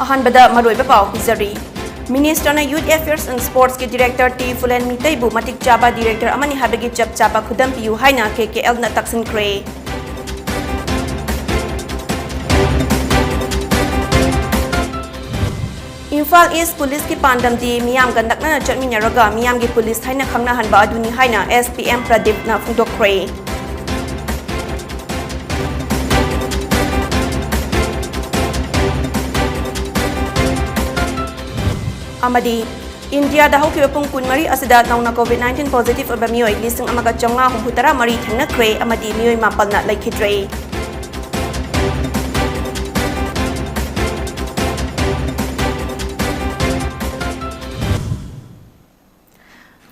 Ahanbada Maroiba Pau Pizari. Minister na Youth Affairs and Sports ke Director T Fulen Mitaibu Matik Chaba Director Amani Habagi Chap Chaba Khudam Piu Haina KKL na Taksin Kre. Imphal East Police ki pandam di miyam gandak na chatminaraga miyam ki police haina khangna hanba aduni haina SPM Pradip na Fundok Kre. Amadi India da hauki pung kunmari asida nauna COVID-19 positive aba mioi lising amaga chonga humputara mari thangna kre amadi mioi mapal na laikhidre.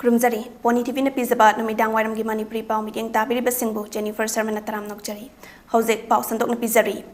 Krumzari PONYTV na pizaba na midang wairam gi Manipuri pau miteng tabiri basingbu Jennifer SHARMA na taram nokjari haujek pau sandok na pizari.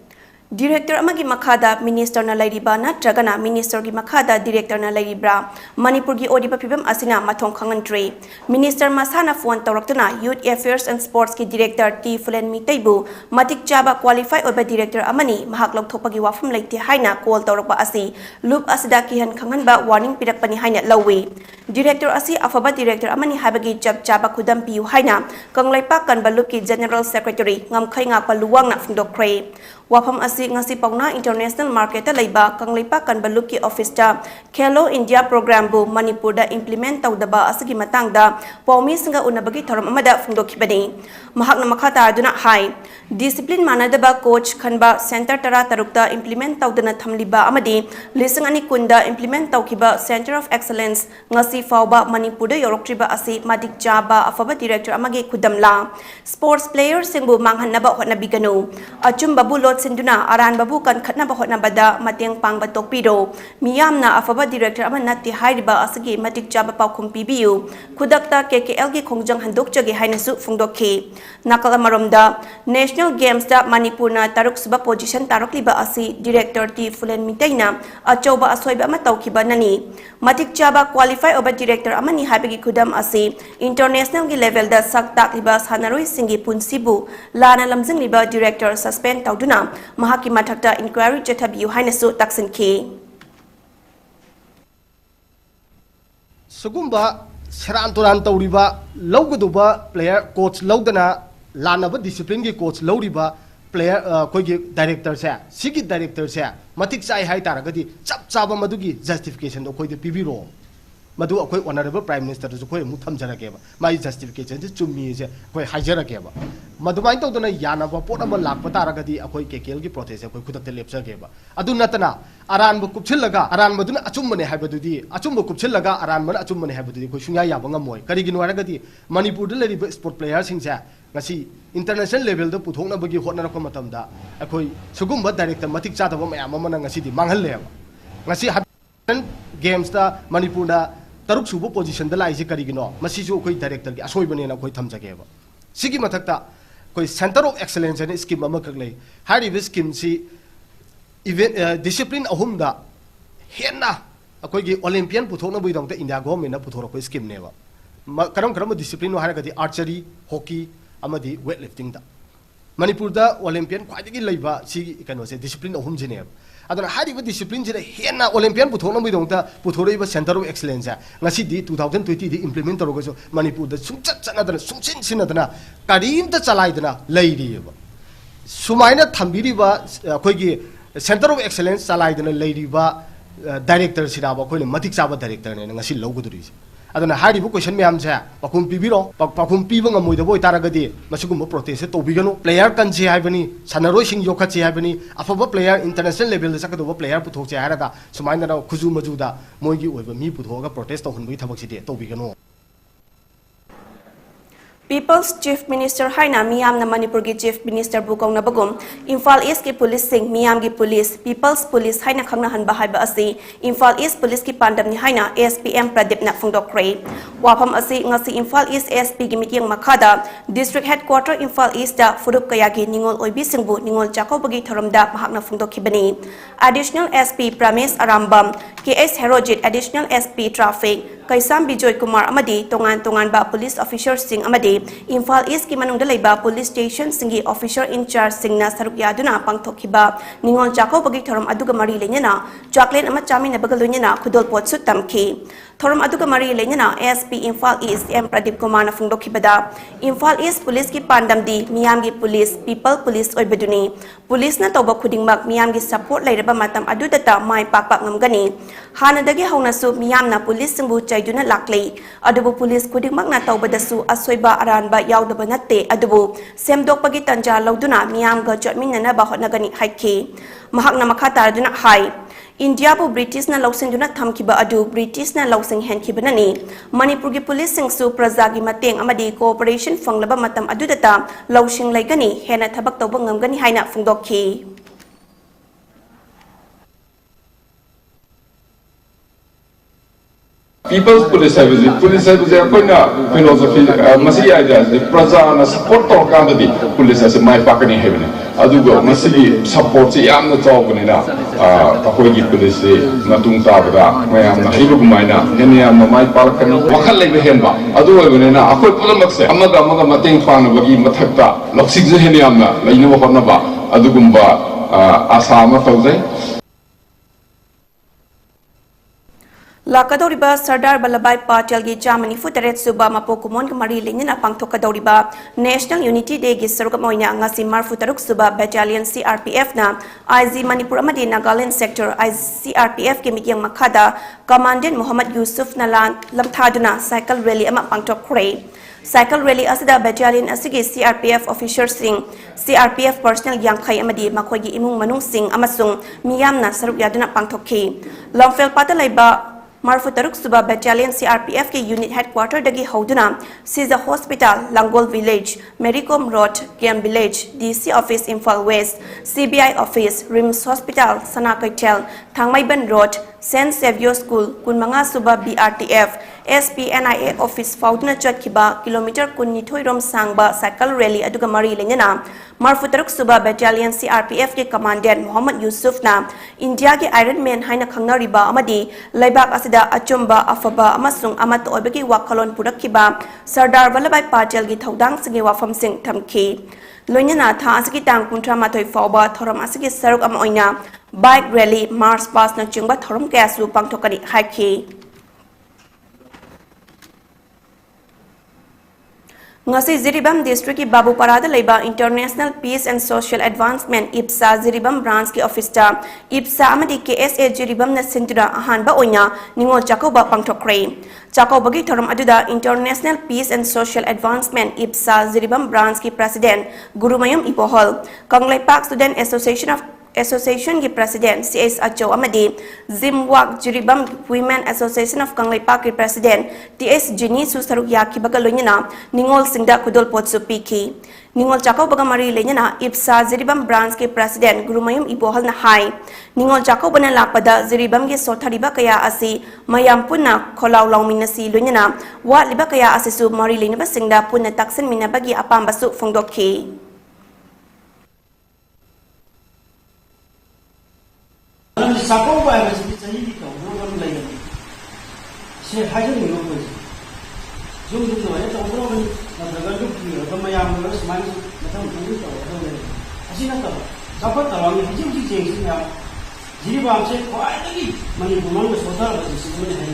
Director amagi makhada Minister na lairiba na tragana Minister gi makhada Director na lairibra Manipur gi odiba pibam asina mathong khangantre Minister masana phone tawraktuna Youth Affairs and Sports ki Director T Fulen Mitaibu matik chaba qualify oba Director amani mahak lokthopagi wafam leite haina call tawrakba asi loop asida ki han khanganba warning pirakpani haina lawi Director asi afaba Director amani habagi chaba khudam piu haina kanglaipa kanba loop ki General Secretary ngamkhai ngakpa luwang na fundokre Wafam asi ngasi pauna international market laiba kanglipa kanbalup ki office ta Khelo India program bu Manipur da implement tawdaba asigi matangda pawmi singa unabagi thoram amada fungdokhibani mahakna makhata aduna hai discipline manadaba coach khanba center tara tarukta implement tawdana thamliba amadi lising ani kunda implement tawkiba center of excellence ngasi fawba Manipur da yoroktriba asi madik jaba afaba director amagi khudamla sports players singbu manghanaba hotnabiganu achumba bu Sinduna aran babu kan khatna ba hotna bada mateng pang batok piro miyamna afaba director aman nati hairiba asagi matik chaba paukhum pibiu khudakta KKL gi khongjang handok chage hainasu fungdokhi nakal maromda national games da Manipur na taruk suba position tarokliba asi director T Fulen Mitaina achoba asoiba ama tawkiba nani matik chaba qualify oba director amani habigi khudam asi international gi level da sak takliba sanaroi singi punsibu lana lamjing liba director suspend tawduna Mahaki mathakta inquiry chathabiu hainasu taksinki Sugumba seran turan tawriba lawgaduba player coach lawdana lanaba discipline gi coach lawriba player koigi director sa sigi director sa matik sai hai taragadi chap chaba madugi justification do koide pibiro madu akoi honorable prime minister ju koi mu thamjarage ba mai justification ju chummi je koi haijarage ba madu mai to dona yana ba pot ama lakpa taragadi akoi KKL gi protest akoi khudakte lepsage ba adu natana aran bu kupchillaga aran maduna achummane haibadudi achumbu kupchillaga aran man achummane haibadudi koi sunya yaba ngamoi karigi nuaragadi Manipur de leriba sport player singsa ngasi international level da puthokna bagi hotna rakwa matamda akoi sugumba director matik chadaba mayam amana ngasi di manghalle ba ngasi games da Manipur da taruk subu position da laisi karigino masisu koi director gi asoi bane na koi thamjage ba sigi mathakta koi center of excellence ne scheme ama kaglei hari this scheme si event discipline ahum da henna akoi gi olympian puthokna bui dong da India government na puthora koi scheme ne ba karam discipline no haragadi archery hockey amadi weightlifting da Manipur da olympian khwaidagi leiba si kano se discipline ahum jine adana hariba discipline jere henna olympian puthona bui dong da puthoraiba center of excellence ngasi di 2020 di implement torogo so Manipur da sungchat chanadana sungchin sinadana karimta chalaidana leiriba sumaina thambiriba khoigi center of excellence chalaidana leiriba director siraba khoine matik chaba director ne ngasi loguduri adana haribu question myam cha pakum pibiro pakum pibanga moida boy taragadi masugum protest to bigano player kanji haibani sanaroi sing yokhachi haibani afaba player international level da sakado player puthokche haraga sumaina na khuju majuda moigi oiba mi puthoga protest to hunbui thabak sidi to bigano People's Chief Minister Haina Miyam na Manipur gi Chief Minister Bukong na bagum Imphal East ki police sing Miyam gi police People's Police Haina khangna hanba haiba asi Imphal East police ki pandam ni Haina SPM Pradip na Fundok Kre wapam asi ngasi Imphal East SP gi meeting makhada District Headquarter Imphal East da furup kaya gi ningol oibi singbu ningol chakau bagi thoramda mahakna Fundok khibani Additional SP Pramesh Arambam KS Herojit Additional SP Traffic Kaisam Bijoy Kumar amadi tongan ba police officer sing amadi Imphal East ki manungda leiba police station singi officer in charge singna saruk yaduna pangthokhiba Ningon Chako bagi thorom aduga mari lenyana chocolate ama chami na bagalunyana khudol pot su tamki Thorom aduga mari lenyana SP Imphal East M Pradip Kumar na fungdokhibada Imphal East police ki pandam di miyam gi police people police oibaduni police na tawba khudingmak miyam gi support leiraba matam adudata mai pakpak ngamgani hanadagi haunasu miyam na police singbu chaiduna lakli adubu police khudingmak na tawbadasu asoiba aranba yaudaba natte adubu semdokpagi tanja lauduna miyam ga jotminna ba hotnagani haiki mahakna makhatar hai India bu British na lausing duna thamkiba adu British na lausing henkibani Manipur gi police sing su praja gi mateng amadi cooperation fanglaba matam adudata lausing laigani hena thabak tawba ngamgani haina fungdokhi People's police service akoina philosophy masi idea the praja na support to kan di police as mai pakani hebne adugo masi support si yamna chawbani na akoi gi police matung ta bada mayam na hibu maina hene yam mai pakani wakhal lebe henba adu oibane na akoi pulamak se amaga mateng pang bagi mathakta loksik je hene yam na lainu honna ba adugumba asama tawjai Lakadoriba Sardar Vallabhbhai Patel gi Jamani Futeret Suba Mapokumon Mari Lenin Pangthokadoriba National Unity Day gi Sarukamoina ngasi Marfutaruk Suba Battalion CRPF na IZ Manipur amadi Nagaland Sector CRPF ki mityang makhada Commandant Muhammad Yusuf Nalan lamthaduna cycle rally ama pangthokre Cycle rally asida battalion asigi CRPF officers sing CRPF personnel yangkhai amadi makhoi gi imung manung sing amasung miyamna saruk yaduna pangthokhi Longfel Patalaiba Marfutaruk Suba Battalion CRPF ke unit headquarter dagi Hauduna, Siza Hospital, Langol Village, Mericom Road, Game Village, DC Office Imphal West, CBI Office, Rims Hospital, Sanakaitel, Thangmaiban Road, St. Xavier School, Kunmanga Suba BRTF, SPNIA Office Fauduna Chatkiba, Kilometer Kunithoirom Sangba Cycle Rally aduga mari lenyana, Marfutaruk Suba Battalion CRPF ke Commandant Muhammad Yusuf na India ke Iron Man haina khangnariba amadi laibak asida achumba afaba amasung amat oibagi wakalon purakkiba Sardar Vallabhbhai Patel gi thodang singi wafam sing thamki loinana tha asigi tang kuntra mathoi fauba thoram asigi saruk am oina bike rally march pass na chungba thoram kasu pangthokani haiki Ngasi Ziribam District ki Babu Parada Leiba International Peace and Social Advancement IPSA Ziribam Branch ki office ta IPSA amadi KSA Ziribam na sindura ahanba oina ningol Jacoba pangthokre Jacoba gi thoram aduda International Peace and Social Advancement IPSA Ziribam Branch ki President Gurumayam Ipohol Kanglai Park Student Association ki President CS Acho amadi Zimwak Jiribam Women Association of Kanglai Park ki President TS Jini Susaruk Yaki Bagaloyana Ningol Singda Kudol Potsu Piki Ningol Chako Bagamari Lenyana IPSA Ziribam Branch ki President Gurumayum Ibohal na Hai Ningol Chako Bana Lapada Ziribam ki Sothariba Kaya Asi Mayam Puna Kolaw Lawminasi Lunyana Wa Liba Kaya Asisu Mari Lenaba Singda Puna Taksin Minabagi Apambasu Fungdoki Sako ba ba si chahi ki ko ro ro lai ni se haje ni ro ko zum zum no ya to ro ni na daga lu ki ro ma ya mo ro smai na ta mu to ro ni asina ta sapa ta wa ni ji ji ji ji ya ji ba se ko ai ta ki mani bu mo so ta ba si mo ni hai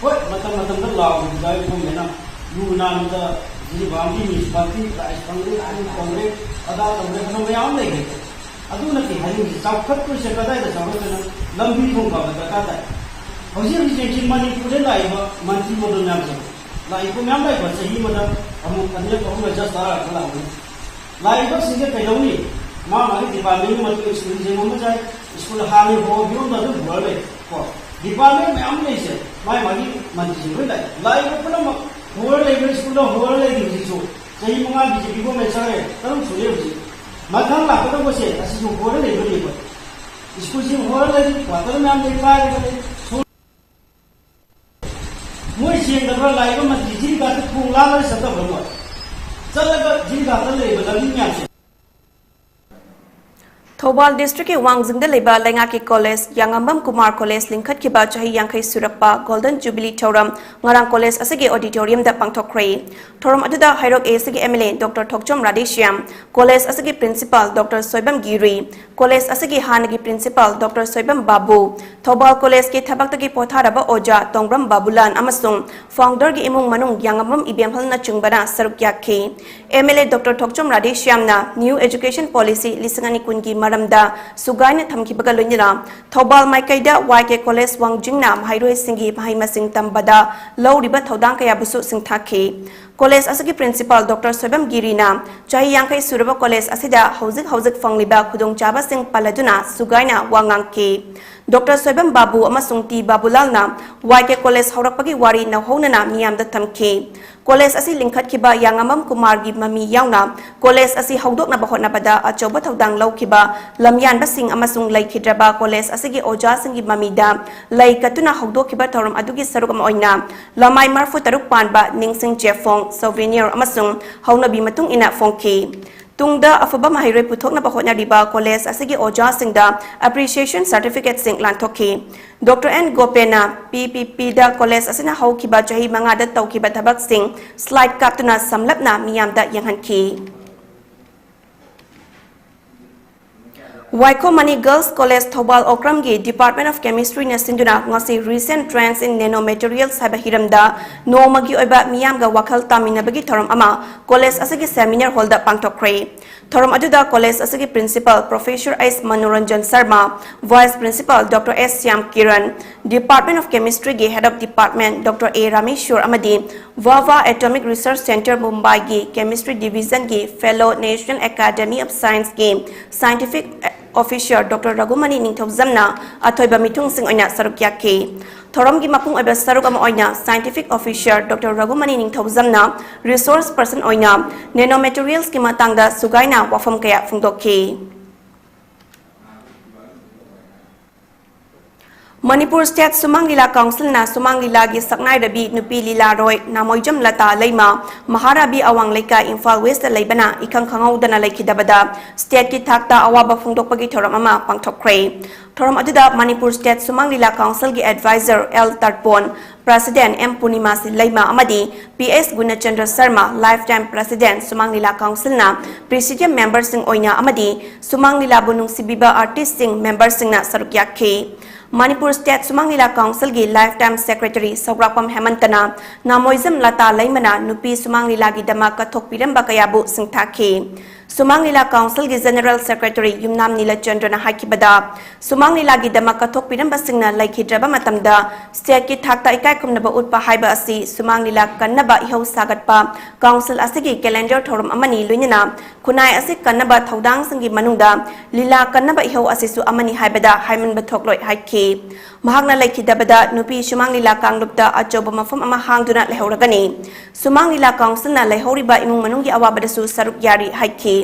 ko matam da la bu dai ko me na lu na mu da ji ba ni ni ba ti ta ai pangre ani pangre ada ta me no me am nei aduna ki hari chawkhat ko se kadai da chawkhat lambi thong ba da ka ta hoji ri je mani pure lai ba manti mo do nyam se lai ko nyam lai ba sahi mo da amu kanya ko me ja sara kala ni lai ba singe pe lo ni ma mari department mo ko school je mo jai school ha ni ho bi da du bol le ko department me am nei se mai mari manti mo lai ko pula mo ho le bi school ho le di so sahi mo ga bi ko me sare tarum su le Makan lah kita boleh, asyik jumpa le boleh buat. Iskul sih orang lagi, kalau memang deklar kita, mui sih kalau lagi tu macam jadi kata pulang lagi sebab berbuat. Sebab jadi kata le, berlari ni aja. Thobal District ki Wangjing da leba lenga ki college Yangambam Kumar College lingkhat ki ba chahi yangkai surakpa Golden Jubilee Thoram ngarang college asagi auditorium da pangthokre Thoram aduda Hairok A asagi MLA Dr. Thokchom Radishyam college asagi principal Dr. Soibam Giri college asagi hanagi principal Dr. Soibam Babu Thobal college ki thabak taki potharaba Oja Tongbram Babulan amasung founder gi imung manung Yangambam Ibemhal na chungbana saruk yakhi MLA Dr. Thokchom Radishyam na new education policy lisangani kungi maramda sugaina thamkibaga loinina Thobal Maikaida YK College Wangjingna Mahairoi Singi Mahimasing Tambada Lauriba Thodang Kaya Busu Singthaki College asagi principal Dr. Soibam Girina chahi yangkai suraba college asida hauzik fangliba khudong chaba sing paladuna sugaina wangangki Dr. Soibam Babu amasung T Babulalna YK College haurakpagi wari na honana miyamda thamki College asi lingkhat kiba Yangamam Kumar gi mami yauna college asi haudok na bahot na bada achoba thodang lau kiba lamyan basing amasung lai khidraba college asigi oja singi mami da lai katuna haudok kiba thoram adugi saruk am oina lamai marfu taruk panba ningsing jefong souvenir amasung haunabi matung ina fongki Tungda afaba mahairoi puthok na bahot na riba college asigi oja singda appreciation certificate sing lanthoki Dr. N Gopena PPP da college asina hau kiba chahi manga da tau kiba thabak sing slide kaptuna samlapna miyam da yanghanki Waiko Mani Girls College Thobal Okramgi Department of Chemistry na sinduna ngasi recent trends in nanomaterials haba hiramda nomagi oiba miyamga wakal taminabagi thoram ama college asagi seminar hall da pangthokre thoram aduda college asagi principal Professor S Manoranjan Sharma Vice Principal Dr. S Syam Kiran Department of Chemistry gi Head of Department Dr. A Rameshwar amadi Vava Atomic Research Center Mumbai gi Chemistry Division gi Fellow National Academy of Science gi Scientific Officer Dr. Ragumani Ningthawjamna athoiba mitung sing oina saruk yakhi thoram gi mapung oiba saruk ama oina Scientific Officer Dr. Ragumani Ningthawjamna resource person oina nanomaterials ki matangda sugaina wafam kaya phungdokhi Manipur State Sumang Lila Council na Sumang Lila gi saknai rabi nupi lila roi namoijam lata leima Maharabi awang leika Imphal West leibana ikhang khangau dana lekhidabada state ki thakta awaba phungdokpagi thoram ama pangthokre thoram aduda Manipur State Sumang Lila Council gi advisor L Tarpon President M Punima Leima amadi PS Gunachandra Sharma lifetime President Sumang Lila Council na Presidium member sing oina amadi Sumang Lila bunung sibiba artist sing member sing na saruk yakhi Manipur State Sumang Lila Council gi lifetime secretary Sograkpam Hemantana namoizam lata leimana nupi Sumang Lila gi dama kathok piramba kayabu singthaki Sumang Lila Council gi General Secretary Yumnam Nilachandra na hakibada Sumang Lila gi dama kathok piramba singna laikhidraba matamda state ki thakta ikai kumnaba utpa haiba asi Sumang Lila kannaba ihau sagatpa council asigi calendar thorum amani luinina kunai asik kannaba thodang singi manungda lila kannaba ihau asisu amani haibada haiman bathokloi haiki mahakna laikhidabada nupi Sumang Lila kanglupta achoba mafam ama hangduna lehoragani Sumang Lila Council na lehoriba imung manunggi awabadasu saruk yari haiki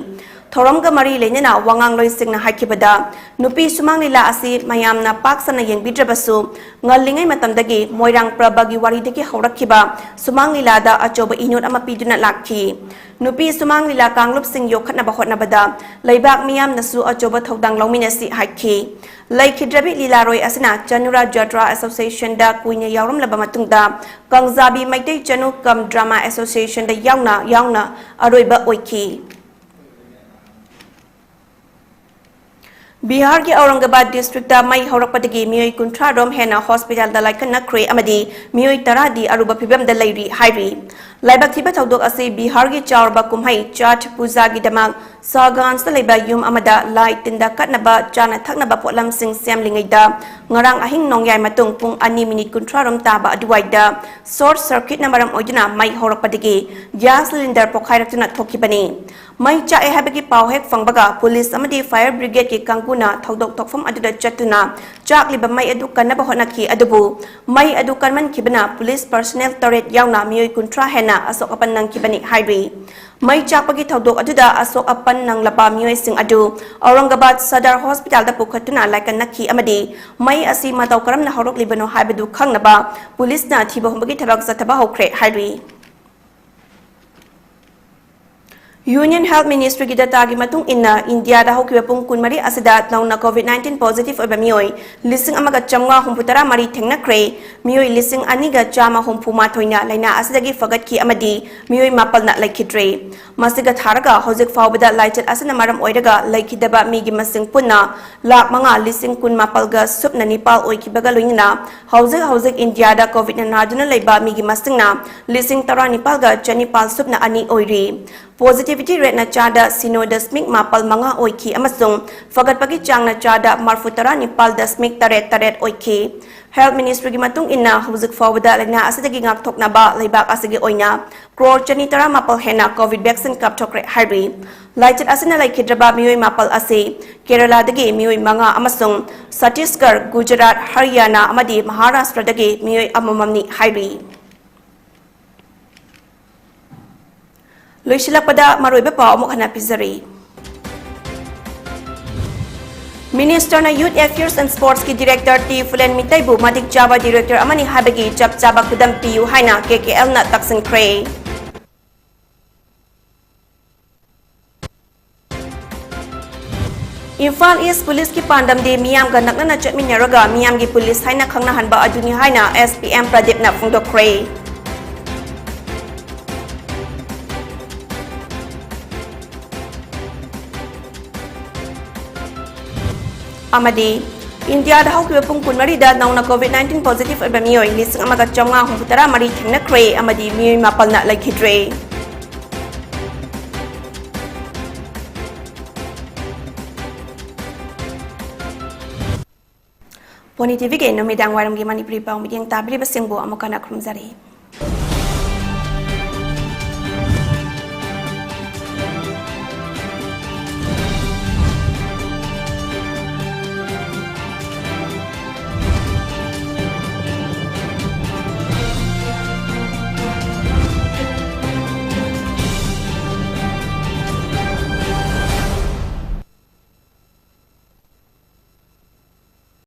Thoramga mari lenena wangang loi singna hakibada nupi Sumang Lila asi mayamna paksana yengbidrabasu ngalingai matamdagi moirang prabagi waridagi haurakhiba Sumang Lila da achoba inut ama piduna lakhi nupi Sumang Lila kanglup sing yokhatna bahotna bada leibak miyam nasu achoba thodang lawminasi hakhi laikhidrabi Lila roi asina Chanura Jatra Association da kuinya yawram laba matungda Kangzabi Maitei Chanu Kam Drama Association da yauna aroiba oiki Bihar ki Aurangabad district da mai haurakpadagi miyoi kuntra rom hena hospital da laikan nakre amadi miyoi taradi aruba phibam da lairi hairi laibak thiba thodok ase Bihar ki chaurba kumhai chat puja gi damang sagan sa laiba yum amada lai tinda katnaba chana thaknaba potlam sing semlingai da ngarang ahing nongyai matung pung 2 minute kuntra rom taba aduai da short circuit namaram oidina mai haurakpadagi gas cylinder pokhairatuna thokibani mai cha e habagi pawhek fangbaga police amadi fire brigade ki kangkuna thodok tokfam aduda chatuna chakliba mai adu kanaba honaki adubu mai adu kanman kibana police personnel turret yauna miyoi kuntra hena asok apan nang kibani hairi mai chakpagi thodok aduda asok apan nang laba miyoi sing adu Aurangabad Sadar Hospital da pukhatuna laikan nakhi amadi mai asi matau karam na horok libano haibadu khangnaba police na thiba hombagi thabak zataba hokre hairi Union Health Ministry ki data gi matung inna India da hokiba pung kunmari asida nauna COVID-19 positive oiba mioi lising amaga chamwa humputara mari thengna kre mioi lising aniga chama humpuma thoina laina asida gi fagat ki amadi mioi mapal na laikhitre masiga tharaga hojik fawbada laichat asana maram oidaga laikhidaba mi gi masing punna lak manga lising kun mapal ga supna nipal oikibaga loina hojik India da COVID-19 naduna leiba mi gi masingna lising tara nipal ga chanipal supna ani oiri Positivity rate na chada sinodasmik mapal mga oiki amasung fagat pagi chang na chada marfutara nipal dasmik taret oiki. Health Ministry gi matung inna hujik fawda lagna asidagi ngak thok na ba laibak asigi oina crore chanitara mapal hena COVID vaccine kap thokre hari. Laichit asina laikhidraba mioi mapal ase Kerala dagi mioi mga amasung Chhattisgarh, Gujarat, Haryana amadi Maharashtra dagi mioi amamamni hari. Loisilakpada maroiba pa amok hanapizari. Minister na Youth Affairs and Sports ki Director T. Fulen Mitaybu Madik Java Director amani habagi jab jaba kudam PU haina KKL na taksin kray. Imphal East Police ki pandam de miyam ga nakna na chatminaraga miyam gi police haina khangna hanba aduni haina SPM Pradip na phungdok kray. Amadi India da hawkiba pung kunmari da nauna COVID-19 positive oiba mioi lising amaga chamnga humputara mari thengna kre amadi mioi mapal na laikhidre. PONYTV ke numidang waram gi Manipuri pau midiyang tabri basingbo amokana krumzari.